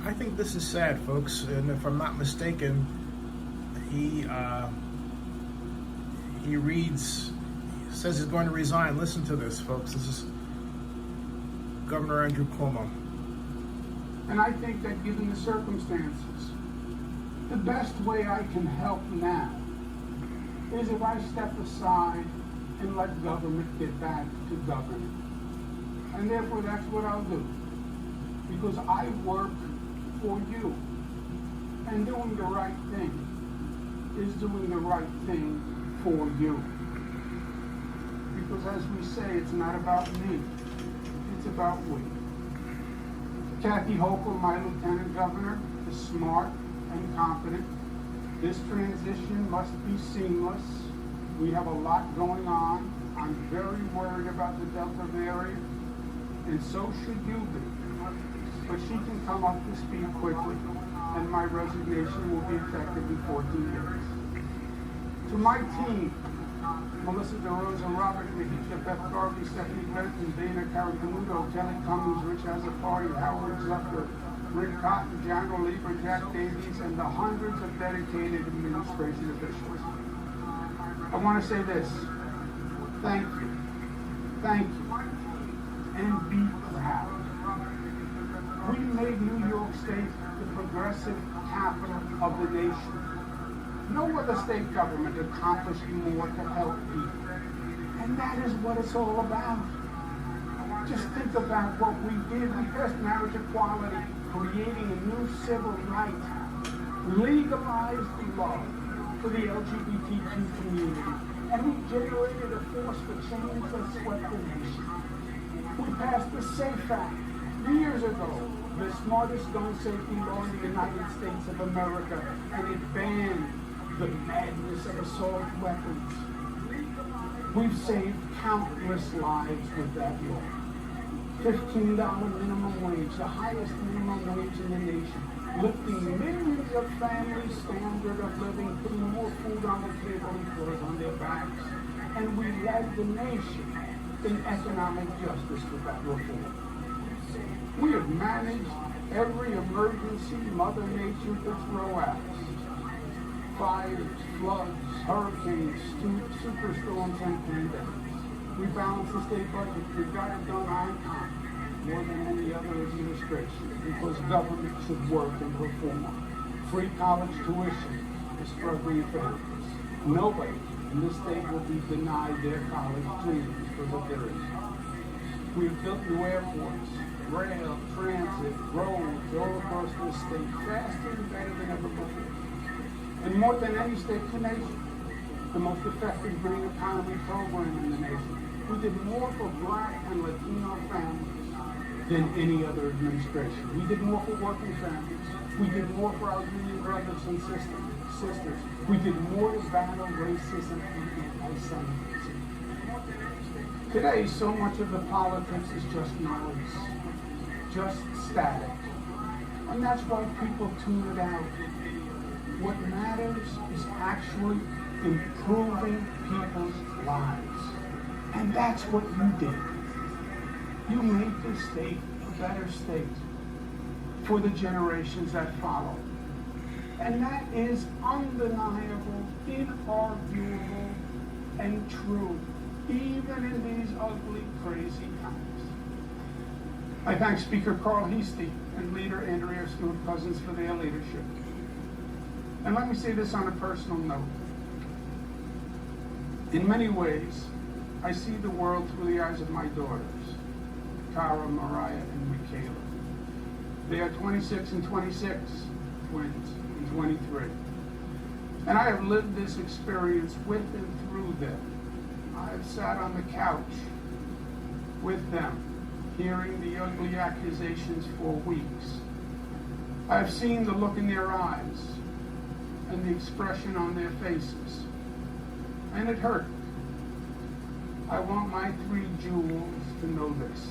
I think this is sad, folks, and if I'm not mistaken, he says he's going to resign. Listen to this, folks. This is Governor Andrew Cuomo. And I think that given the circumstances, the best way I can help now is if I step aside and let government get back to governing. And therefore that's what I'll do. Because I work for you. And doing the right thing is doing the right thing for you. Because as we say, it's not about me, it's about we. Kathy Hochul, my lieutenant governor, is smart and confident. This transition must be seamless. We have a lot going on. I'm very worried about the Delta variant, and so should you be. But she can come up to speed quickly, and my resignation will be effective in 14 days. To my team, Melissa DeRosa, Robert Mahika, Beth Garvey, Stephanie Benton, Dana Caracanudo, Kelly Cummings, Rich Azapari, Howard Zucker, Rick Cotton, John Lieber, Jack Davies, and the hundreds of dedicated administration officials. I want to say this. Thank you. Thank you. And be proud. We made New York State the progressive capital of the nation. No other state government accomplished more to help people. And that is what it's all about. Just think about what we did. We passed marriage equality, creating a new civil right, legalized love for the LGBTQ community, and we generated a force for change that swept the nation. We passed the SAFE Act years ago, the smartest gun safety law in the United States of America, and it banned the madness of assault weapons. We've saved countless lives with that law. $15 minimum wage, the highest minimum wage in the nation, lifting millions of families' standard of living, putting more food on the table and clothes on their backs. And we led the nation in economic justice with that reform. We have managed every emergency Mother Nature could throw at us. Fires, floods, hurricanes, superstorms, and pandemics. We balanced the state budget. We got it done on time, more than any other administration, because government should work and perform. Free college tuition for struggling families. Nobody in this state will be denied their college dreams because of their issue. We've built new airports, rail, transit, roads all across this state, faster and better than ever before. And more than any state in the nation, the most effective green economy program in the nation. We did more for Black and Latino families than any other administration. We did more for working families. We did more for our union brothers and sisters. We did more to battle racism and anti-Semitism. Today, so much of the politics is just noise, just static. And that's why people tune it out. What matters is actually improving people's lives. And that's what you did. You made this state a better state for the generations that follow. And that is undeniable, inarguable, and true, even in these ugly, crazy times. I thank Speaker Carl Heastie and Leader Andrea Stewart-Cousins for their leadership. And let me say this on a personal note. In many ways, I see the world through the eyes of my daughters, Cara, Mariah, and Michaela. They are 26 and 26, twins, and 23. And I have lived this experience with and through them. I have sat on the couch with them, hearing the ugly accusations for weeks. I have seen the look in their eyes and the expression on their faces. And it hurt. I want my three jewels to know this.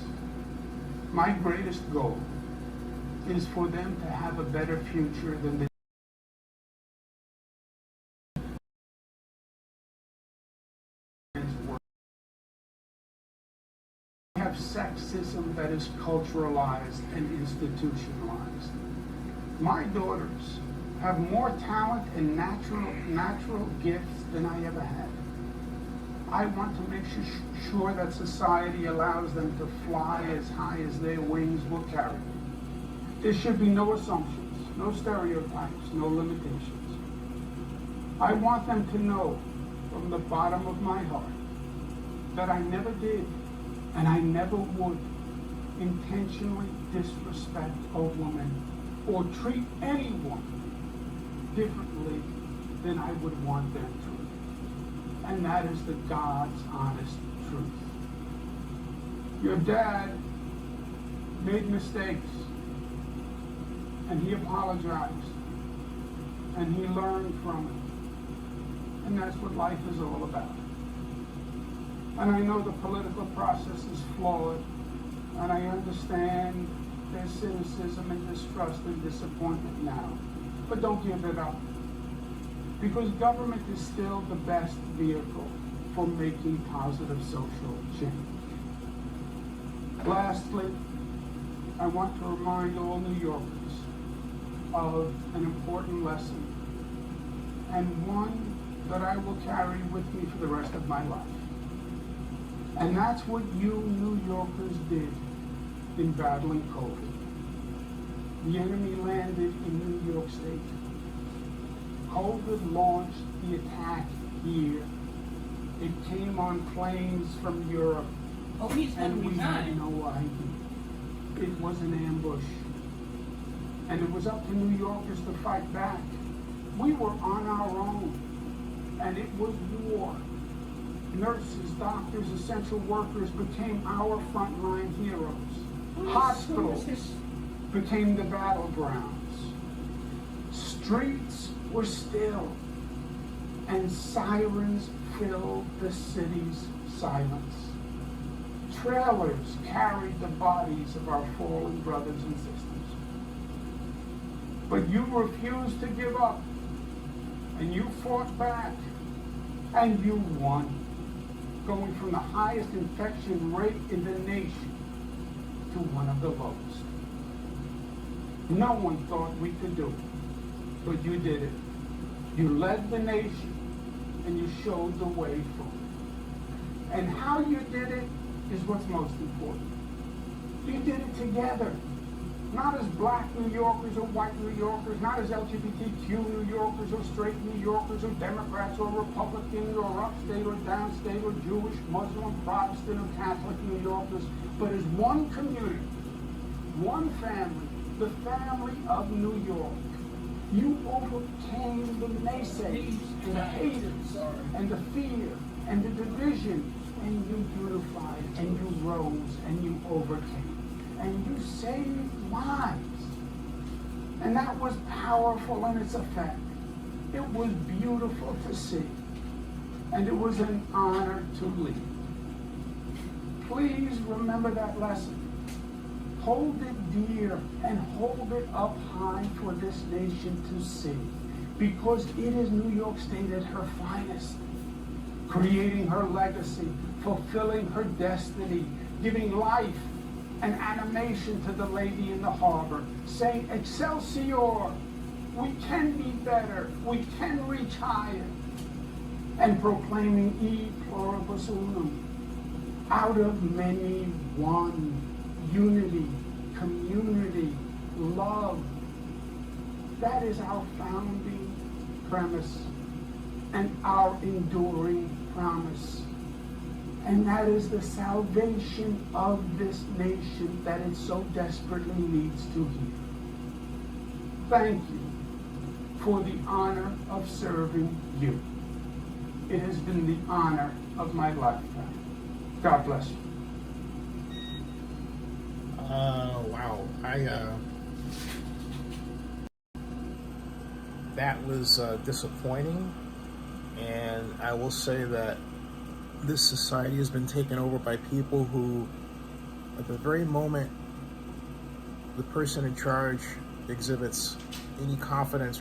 My greatest goal is for them to have a better future than they have sexism that is culturalized and institutionalized. My daughters have more talent and natural gifts than I ever had. I want to make sure that society allows them to fly as high as their wings will carry them. There should be no assumptions, no stereotypes, no limitations. I want them to know from the bottom of my heart that I never did and I never would intentionally disrespect a woman or treat anyone differently than I would want them to. And that is the God's honest truth. Your dad made mistakes, and he apologized, and he learned from it. And that's what life is all about. And I know the political process is flawed, and I understand there's cynicism and distrust and disappointment now. But don't give it up, because government is still the best vehicle for making positive social change. Lastly, I want to remind all New Yorkers of an important lesson, and one that I will carry with me for the rest of my life. And that's what you New Yorkers did in battling COVID. The enemy landed in New York State. COVID launched the attack here. It came on planes from Europe. Oh, he's and gonna we had resign. no idea. It was an ambush. And it was up to New Yorkers to fight back. We were on our own. And it was war. Nurses, doctors, essential workers became our frontline heroes. Hospitals became the battlegrounds. Streets were still, and sirens filled the city's silence. Trailers carried the bodies of our fallen brothers and sisters. But you refused to give up, and you fought back, and you won, going from the highest infection rate in the nation to one of the lowest. No one thought we could do it, but you did it. You led the nation, and you showed the way forward. And how you did it is what's most important. You did it together. Not as black New Yorkers or white New Yorkers, not as LGBTQ New Yorkers or straight New Yorkers or Democrats or Republicans or upstate or downstate or Jewish, Muslim, Protestant or Catholic New Yorkers, but as one community, one family, the family of New York. You overcame the naysayers and the haters and the fear and the division, and you unified and you rose and you overcame. And you saved lives. And that was powerful in its effect. It was beautiful to see. And it was an honor to lead. Please remember that lesson. Hold it dear and hold it up high for this nation to see. Because it is New York State at her finest. Creating her legacy, fulfilling her destiny, giving life and animation to the lady in the harbor, saying, Excelsior, we can be better, we can reach higher, and proclaiming E pluribus unum, out of many one, unity, community, love. That is our founding premise and our enduring promise. And that is the salvation of this nation that it so desperately needs to hear. Thank you for the honor of serving you. It has been the honor of my lifetime. God bless you. Wow. That was disappointing. And I will say that this society has been taken over by people who, at the very moment the person in charge exhibits any confidence,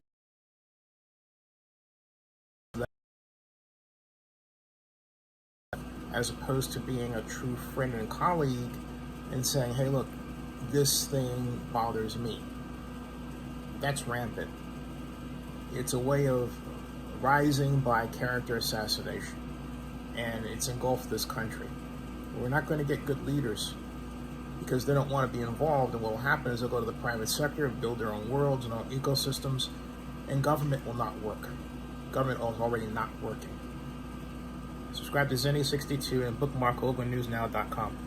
as opposed to being a true friend and colleague and saying, hey, look, this thing bothers me. That's rampant. It's a way of rising by character assassination, and it's engulfed this country. We're not going to get good leaders because they don't want to be involved, and what will happen is they'll go to the private sector and build their own worlds and own ecosystems, and government will not work. Government is already not working. Subscribe to Zenny62 and bookmark OverNewsNow.com.